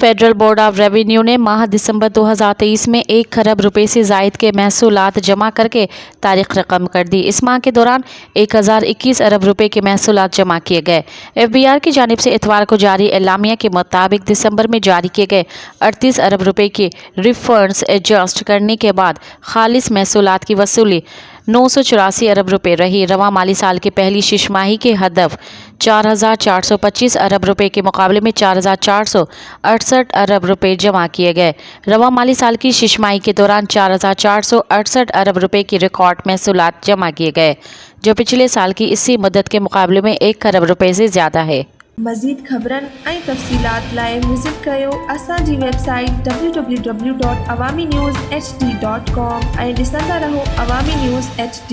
Federal board of revenue ने माह दिसंबर 2023 में 1 खरब रुपए से जायद के महसूलात जमा करके तारीख रकम कर दी। इस माह के दौरान 1021 अरब रुपए के महसूलात जमा किए गए। FBR की जानिब से इतवार को जारी एलामिया के मुताबिक दिसंबर में जारी किए गए 38 अरब रुपए के रिफंड्स एडजस्ट करने के बाद खालिस महसूलात की वसूली 984 अरब रुपए रही। रवां माली साल की पहली शिशमाही के हदफ 4425 अरब रुपए के मुकाबले में 4468 अरब रुपए जमा किए गए। रवां माली साल की शिशमाही के दौरान 4468 अरब रुपए की रिकॉर्ड महसूलात जमा किए गए, जो पिछले साल की इसी मुद्दत के मुकाबले में 1 खरब रुपए से ज़्यादा है। मज़ीद ख़बरनि ऐं तफ़सीलात लाइ विज़िट कयो असांजी वेबसाइट www.awamiNewsHD.com ऐं ॾिसंदा रहो अवामी न्यूज़ HD।